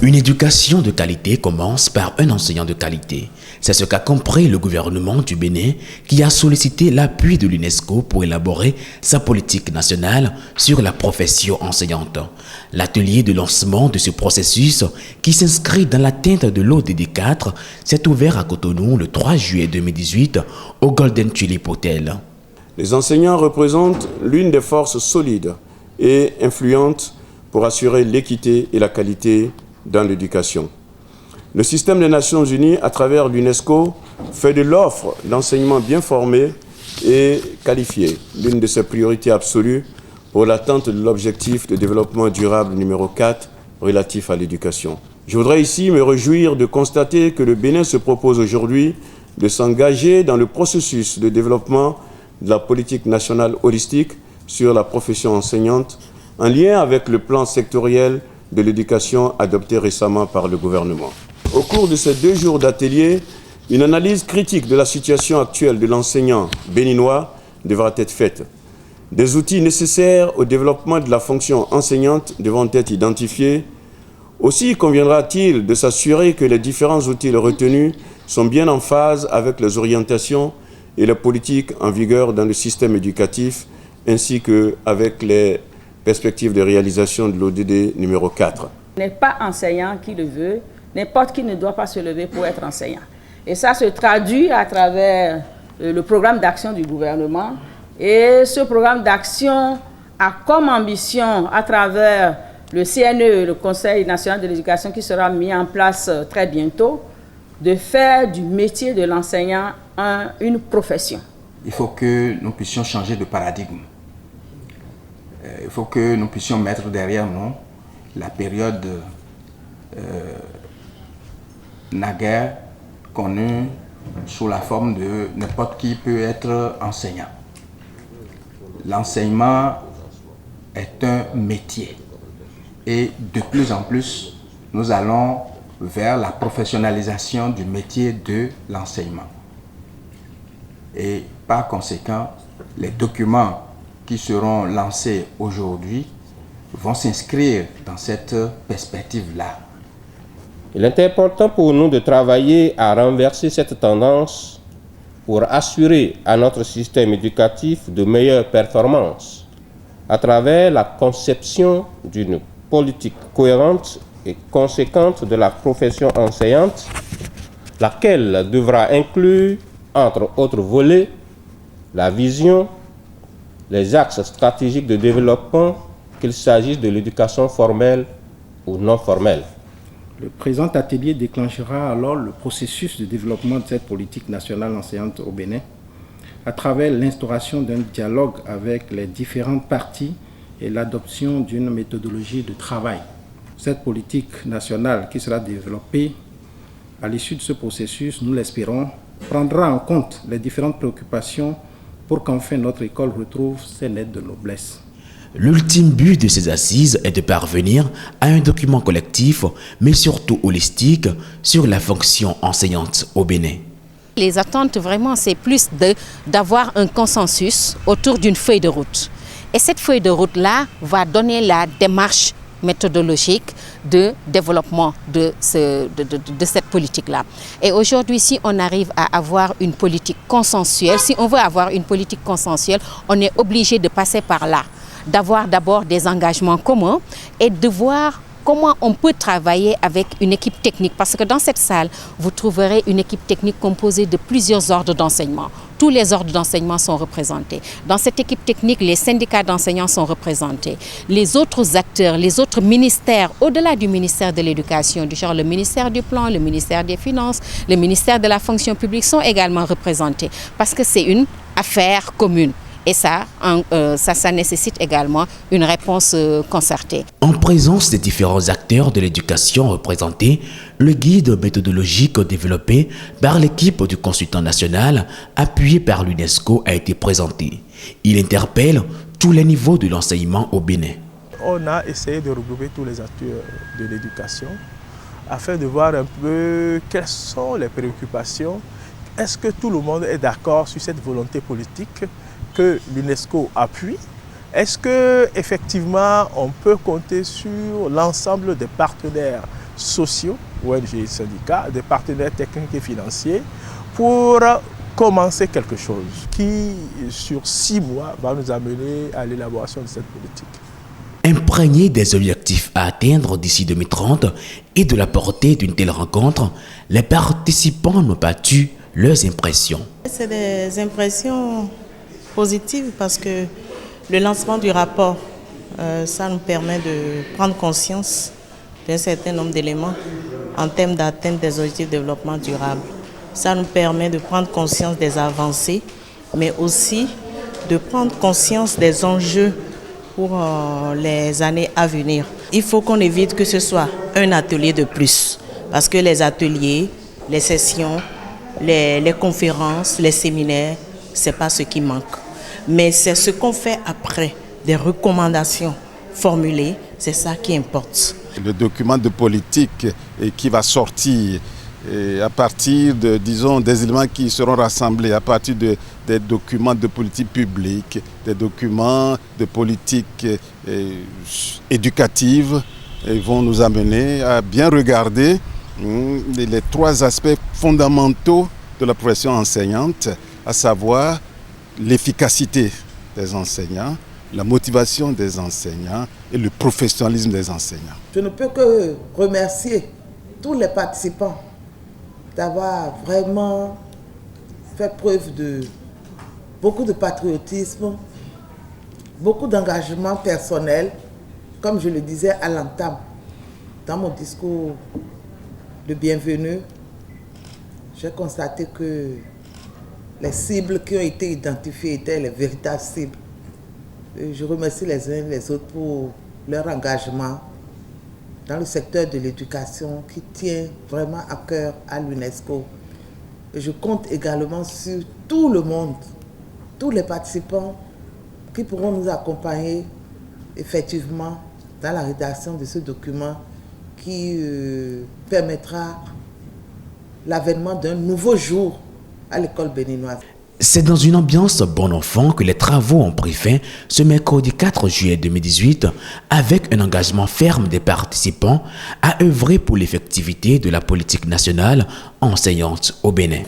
Une éducation de qualité commence par un enseignant de qualité. C'est ce qu'a compris le gouvernement du Bénin qui a sollicité l'appui de l'UNESCO pour élaborer sa politique nationale sur la profession enseignante. L'atelier de lancement de ce processus, qui s'inscrit dans l'atteinte de l'ODD 4, s'est ouvert à Cotonou le 3 juillet 2018 au Golden Tulip Hotel. Les enseignants représentent l'une des forces solides et influentes pour assurer l'équité et la qualité dans l'éducation. Le système des Nations Unies, à travers l'UNESCO, fait de l'offre d'enseignement bien formé et qualifié l'une de ses priorités absolues pour l'atteinte de l'objectif de développement durable numéro 4 relatif à l'éducation. Je voudrais ici me réjouir de constater que le Bénin se propose aujourd'hui de s'engager dans le processus de développement de la politique nationale holistique sur la profession enseignante en lien avec le plan sectoriel de l'éducation adopté récemment par le gouvernement. Au cours de ces 2 jours d'atelier, une analyse critique de la situation actuelle de l'enseignant béninois devra être faite. Des outils nécessaires au développement de la fonction enseignante devront être identifiés. Aussi conviendra-t-il de s'assurer que les différents outils retenus sont bien en phase avec les orientations et les politiques en vigueur dans le système éducatif, ainsi qu'avec les perspectives de réalisation de l'ODD numéro 4. N'est pas enseignant qui le veut, n'importe qui ne doit pas se lever pour être enseignant. Et ça se traduit à travers le programme d'action du gouvernement. Et ce programme d'action a comme ambition, à travers le CNE, le Conseil national de l'éducation, qui sera mis en place très bientôt, de faire du métier de l'enseignant une profession. Il faut que nous puissions changer de paradigme. Il faut que nous puissions mettre derrière nous la période naguère connue sous la forme de n'importe qui peut être enseignant. L'enseignement est un métier et de plus en plus, nous allons vers la professionnalisation du métier de l'enseignement. Et par conséquent, les documents qui seront lancés aujourd'hui vont s'inscrire dans cette perspective-là. Il est important pour nous de travailler à renverser cette tendance pour assurer à notre système éducatif de meilleures performances à travers la conception d'une politique cohérente et conséquente de la profession enseignante, laquelle devra inclure, entre autres volets, la vision, les axes stratégiques de développement, qu'il s'agisse de l'éducation formelle ou non formelle. Le présent atelier déclenchera alors le processus de développement de cette politique nationale enseignante au Bénin à travers l'instauration d'un dialogue avec les différentes parties et l'adoption d'une méthodologie de travail. Cette politique nationale qui sera développée à l'issue de ce processus, nous l'espérons, prendra en compte les différentes préoccupations pour qu'enfin notre école retrouve ses lettres de noblesse. L'ultime but de ces assises est de parvenir à un document collectif, mais surtout holistique, sur la fonction enseignante au Bénin. Les attentes vraiment, c'est plus d'avoir un consensus autour d'une feuille de route. Et cette feuille de route-là va donner la démarche méthodologique de développement de cette politique-là. Et aujourd'hui, si on arrive à avoir une politique consensuelle, si on veut avoir une politique consensuelle, on est obligé de passer par là, d'avoir d'abord des engagements communs et de voir comment on peut travailler avec une équipe technique. Parce que dans cette salle, vous trouverez une équipe technique composée de plusieurs ordres d'enseignement. Tous les ordres d'enseignement sont représentés. Dans cette équipe technique, les syndicats d'enseignants sont représentés. Les autres acteurs, les autres ministères, au-delà du ministère de l'Éducation, du genre le ministère du Plan, le ministère des Finances, le ministère de la Fonction publique sont également représentés. Parce que c'est une affaire commune. Et ça nécessite également une réponse concertée. En présence des différents acteurs de l'éducation représentés, le guide méthodologique développé par l'équipe du consultant national, appuyé par l'UNESCO, a été présenté. Il interpelle tous les niveaux de l'enseignement au Bénin. On a essayé de regrouper tous les acteurs de l'éducation afin de voir un peu quelles sont les préoccupations. Est-ce que tout le monde est d'accord sur cette volonté politique que l'UNESCO appuie? Est-ce qu'effectivement on peut compter sur l'ensemble des partenaires sociaux, ONG et syndicats, des partenaires techniques et financiers pour commencer quelque chose qui, sur 6 mois, va nous amener à l'élaboration de cette politique. Imprégné des objectifs à atteindre d'ici 2030 et de la portée d'une telle rencontre, les participants n'ont pas eu leurs impressions. C'est des impressions positives parce que le lancement du rapport, ça nous permet de prendre conscience d'un certain nombre d'éléments en termes d'atteinte des objectifs de développement durable. Ça nous permet de prendre conscience des avancées, mais aussi de prendre conscience des enjeux pour les années à venir. Il faut qu'on évite que ce soit un atelier de plus, parce que les ateliers, les sessions, les conférences, les séminaires, ce n'est pas ce qui manque. Mais c'est ce qu'on fait après, des recommandations formulées, c'est ça qui importe. Le document de politique qui va sortir à partir de, disons, des éléments qui seront rassemblés à partir des documents de politique publique, des documents de politique éducative, vont nous amener à bien regarder les 3 aspects fondamentaux de la profession enseignante, à savoir l'efficacité des enseignants, la motivation des enseignants et le professionnalisme des enseignants. Je ne peux que remercier tous les participants d'avoir vraiment fait preuve de beaucoup de patriotisme, beaucoup d'engagement personnel, comme je le disais à l'entame dans mon discours de bienvenue. J'ai constaté que les cibles qui ont été identifiées étaient les véritables cibles. Et je remercie les uns et les autres pour leur engagement dans le secteur de l'éducation qui tient vraiment à cœur à l'UNESCO. Et je compte également sur tout le monde, tous les participants qui pourront nous accompagner effectivement dans la rédaction de ce document qui permettra l'avènement d'un nouveau jour à l'école béninoise. C'est dans une ambiance bon enfant que les travaux ont pris fin ce mercredi 4 juillet 2018 avec un engagement ferme des participants à œuvrer pour l'effectivité de la politique nationale enseignante au Bénin.